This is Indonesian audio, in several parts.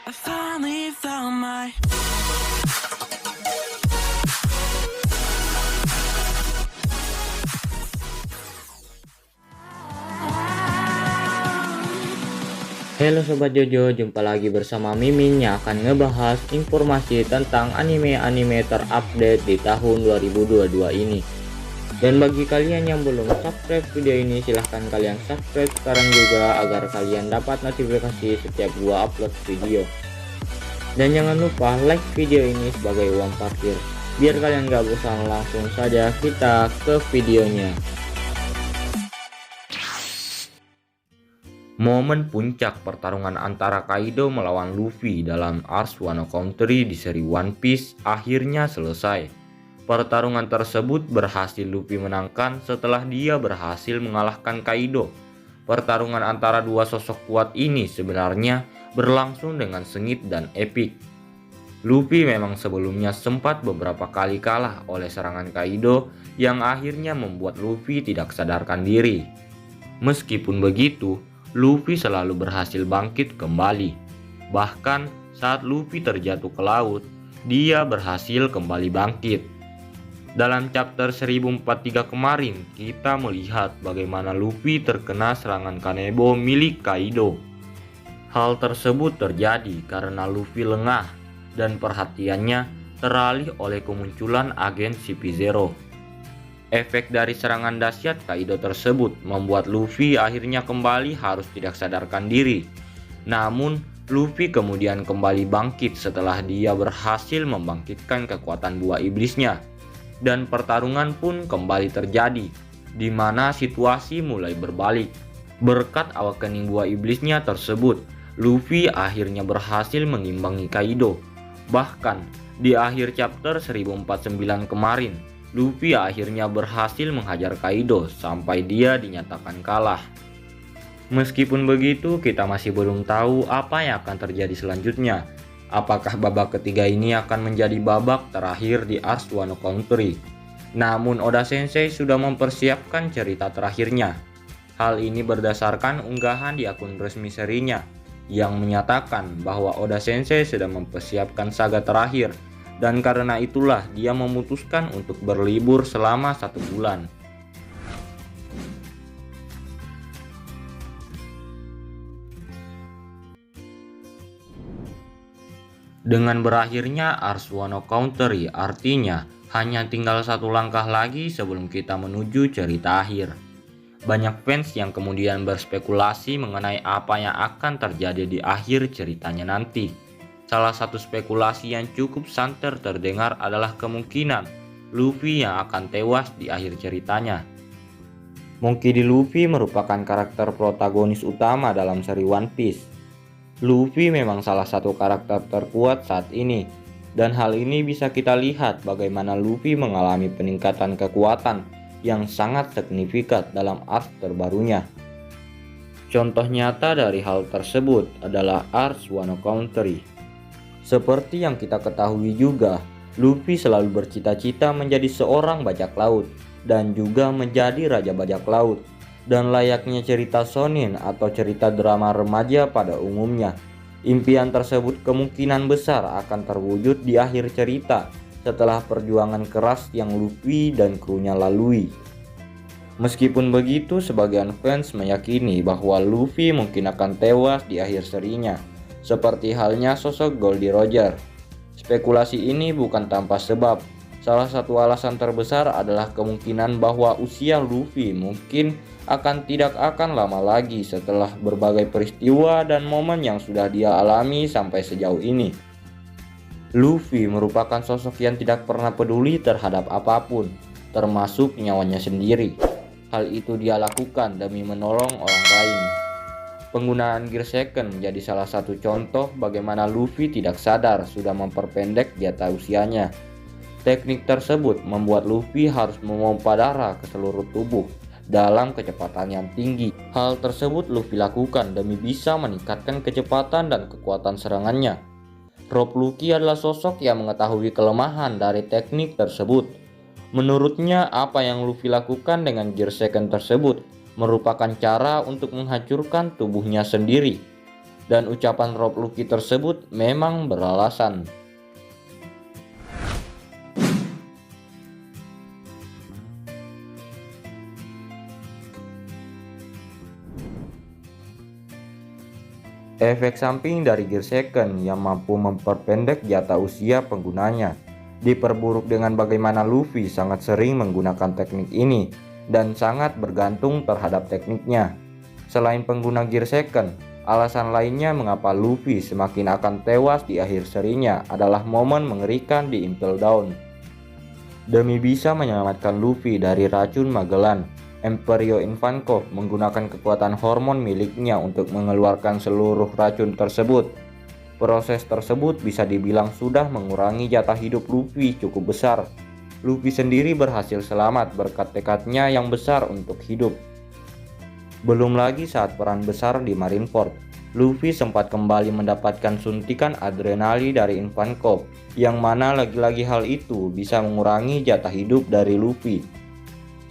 I finally found my. Halo Sobat Jojo, jumpa lagi bersama Mimin yang akan ngebahas informasi tentang anime-anime terupdate di tahun 2022 ini. Dan bagi kalian yang belum subscribe video ini, silahkan kalian subscribe sekarang juga agar kalian dapat notifikasi setiap gua upload video. Dan jangan lupa like video ini sebagai uang parkir, biar kalian gak bosan. Langsung saja kita ke videonya. Momen puncak pertarungan antara Kaido melawan Luffy dalam Arc Wano Country di seri One Piece akhirnya selesai. Pertarungan tersebut berhasil Luffy menangkan setelah dia berhasil mengalahkan Kaido. Pertarungan antara dua sosok kuat ini sebenarnya berlangsung dengan sengit dan epik. Luffy memang sebelumnya sempat beberapa kali kalah oleh serangan Kaido yang akhirnya membuat Luffy tidak sadarkan diri. Meskipun begitu, Luffy selalu berhasil bangkit kembali. Bahkan saat Luffy terjatuh ke laut, dia berhasil kembali bangkit. Dalam chapter 1043 kemarin, kita melihat bagaimana Luffy terkena serangan Kanebo milik Kaido. Hal tersebut terjadi karena Luffy lengah dan perhatiannya teralih oleh kemunculan agen CP0. Efek dari serangan dahsyat Kaido tersebut membuat Luffy akhirnya kembali harus tidak sadarkan diri. Namun, Luffy kemudian kembali bangkit setelah dia berhasil membangkitkan kekuatan buah iblisnya. Dan pertarungan pun kembali terjadi, di mana situasi mulai berbalik. Berkat awakening buah iblisnya tersebut, Luffy akhirnya berhasil mengimbangi Kaido. Bahkan, di akhir chapter 1049 kemarin, Luffy akhirnya berhasil menghajar Kaido sampai dia dinyatakan kalah. Meskipun begitu, kita masih belum tahu apa yang akan terjadi selanjutnya. Apakah babak ketiga ini akan menjadi babak terakhir di Arc Wano Country? Namun Oda Sensei sudah mempersiapkan cerita terakhirnya. Hal ini berdasarkan unggahan di akun resmi serinya yang menyatakan bahwa Oda Sensei sedang mempersiapkan saga terakhir. Dan karena itulah dia memutuskan untuk berlibur selama 1 bulan. Dengan berakhirnya Arc Wano Country artinya hanya tinggal 1 langkah lagi sebelum kita menuju cerita akhir. Banyak fans yang kemudian berspekulasi mengenai apa yang akan terjadi di akhir ceritanya nanti. Salah satu spekulasi yang cukup santer terdengar adalah kemungkinan Luffy yang akan tewas di akhir ceritanya. Monkey D. Luffy merupakan karakter protagonis utama dalam seri One Piece. Luffy memang salah satu karakter terkuat saat ini, dan hal ini bisa kita lihat bagaimana Luffy mengalami peningkatan kekuatan yang sangat signifikan dalam arc terbarunya. Contoh nyata dari hal tersebut adalah Arc Wano Country. Seperti yang kita ketahui juga, Luffy selalu bercita-cita menjadi seorang bajak laut dan juga menjadi raja bajak laut. Dan layaknya cerita shonen atau cerita drama remaja pada umumnya, impian tersebut kemungkinan besar akan terwujud di akhir cerita setelah perjuangan keras yang Luffy dan krunya lalui. Meskipun begitu, sebagian fans meyakini bahwa Luffy mungkin akan tewas di akhir serinya, seperti halnya sosok Goldie Roger. Spekulasi ini bukan tanpa sebab. Salah satu alasan terbesar adalah kemungkinan bahwa usia Luffy mungkin tidak akan lama lagi setelah berbagai peristiwa dan momen yang sudah dia alami sampai sejauh ini. Luffy merupakan sosok yang tidak pernah peduli terhadap apapun, termasuk nyawanya sendiri. Hal itu dia lakukan demi menolong orang lain. Penggunaan Gear Second menjadi salah satu contoh bagaimana Luffy tidak sadar sudah memperpendek jatah usianya. Teknik tersebut membuat Luffy harus memompa darah ke seluruh tubuh dalam kecepatan yang tinggi. Hal tersebut Luffy lakukan demi bisa meningkatkan kecepatan dan kekuatan serangannya. Rob Luffy adalah sosok yang mengetahui kelemahan dari teknik tersebut. Menurutnya, apa yang Luffy lakukan dengan Gear Second tersebut merupakan cara untuk menghancurkan tubuhnya sendiri. dan ucapan Rob Luffy tersebut memang beralasan. Efek samping dari Gear Second yang mampu memperpendek jatah usia penggunanya diperburuk dengan bagaimana Luffy sangat sering menggunakan teknik ini dan sangat bergantung terhadap tekniknya. Selain pengguna Gear Second, alasan lainnya mengapa Luffy semakin akan tewas di akhir serinya adalah momen mengerikan di Impel Down. Demi bisa menyelamatkan Luffy dari racun Magellan, Emperor Ivankov menggunakan kekuatan hormon miliknya untuk mengeluarkan seluruh racun tersebut. Proses tersebut bisa dibilang sudah mengurangi jatah hidup Luffy cukup besar. Luffy sendiri berhasil selamat berkat tekadnya yang besar untuk hidup. Belum lagi saat peran besar di Marineford, Luffy sempat kembali mendapatkan suntikan adrenalin dari Ivankov, yang mana lagi-lagi hal itu bisa mengurangi jatah hidup dari Luffy.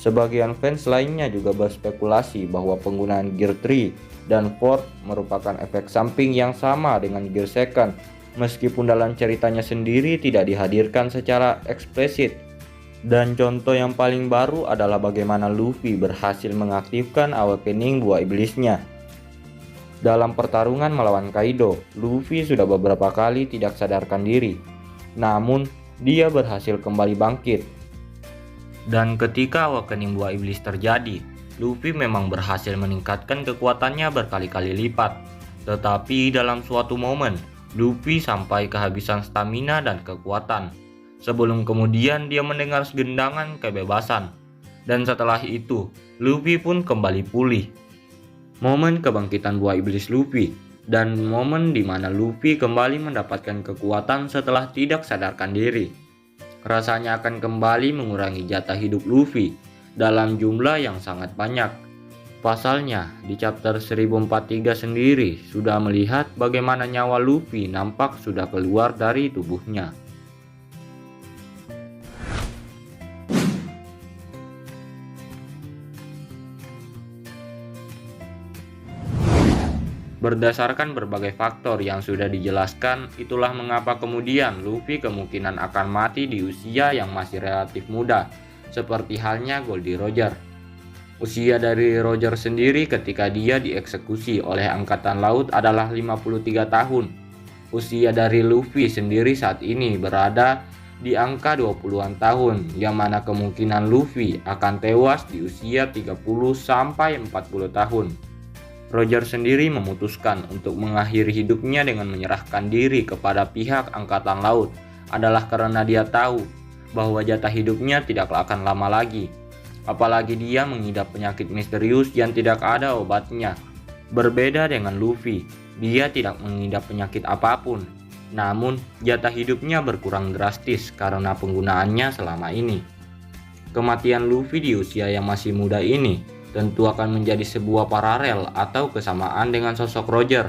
Sebagian fans lainnya juga berspekulasi bahwa penggunaan Gear 3 dan 4 merupakan efek samping yang sama dengan Gear Second, meskipun dalam ceritanya sendiri tidak dihadirkan secara eksplisit. Dan contoh yang paling baru adalah bagaimana Luffy berhasil mengaktifkan awakening buah iblisnya. Dalam pertarungan melawan Kaido, Luffy sudah beberapa kali tidak sadarkan diri, namun dia berhasil kembali bangkit. Dan ketika awakening buah iblis terjadi, Luffy memang berhasil meningkatkan kekuatannya berkali-kali lipat. Tetapi dalam suatu momen, Luffy sampai kehabisan stamina dan kekuatan. Sebelum kemudian dia mendengar segendangan kebebasan. Dan setelah itu, Luffy pun kembali pulih. Momen kebangkitan buah iblis Luffy, dan momen di mana Luffy kembali mendapatkan kekuatan setelah tidak sadarkan diri. Rasanya akan kembali mengurangi jatah hidup Luffy dalam jumlah yang sangat banyak. Pasalnya, di chapter 1043 sendiri sudah melihat bagaimana nyawa Luffy nampak sudah keluar dari tubuhnya. Berdasarkan berbagai faktor yang sudah dijelaskan, itulah mengapa kemudian Luffy kemungkinan akan mati di usia yang masih relatif muda, seperti halnya Goldie Roger. Usia dari Roger sendiri ketika dia dieksekusi oleh Angkatan Laut adalah 53 tahun. Usia dari Luffy sendiri saat ini berada di angka 20-an tahun, yang mana kemungkinan Luffy akan tewas di usia 30-40 tahun. Roger sendiri memutuskan untuk mengakhiri hidupnya dengan menyerahkan diri kepada pihak Angkatan Laut adalah karena dia tahu bahwa jatah hidupnya tidak akan lama lagi. Apalagi dia mengidap penyakit misterius yang tidak ada obatnya. Berbeda dengan Luffy, dia tidak mengidap penyakit apapun. Namun, jatah hidupnya berkurang drastis karena penggunaannya selama ini. Kematian Luffy di usia yang masih muda ini tentu akan menjadi sebuah paralel atau kesamaan dengan sosok Roger.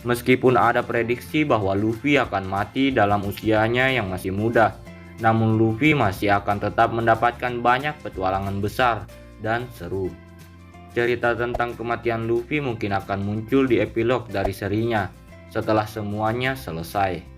Meskipun ada prediksi bahwa Luffy akan mati dalam usianya yang masih muda, namun Luffy masih akan tetap mendapatkan banyak petualangan besar dan seru. Cerita tentang kematian Luffy mungkin akan muncul di epilog dari serinya setelah semuanya selesai.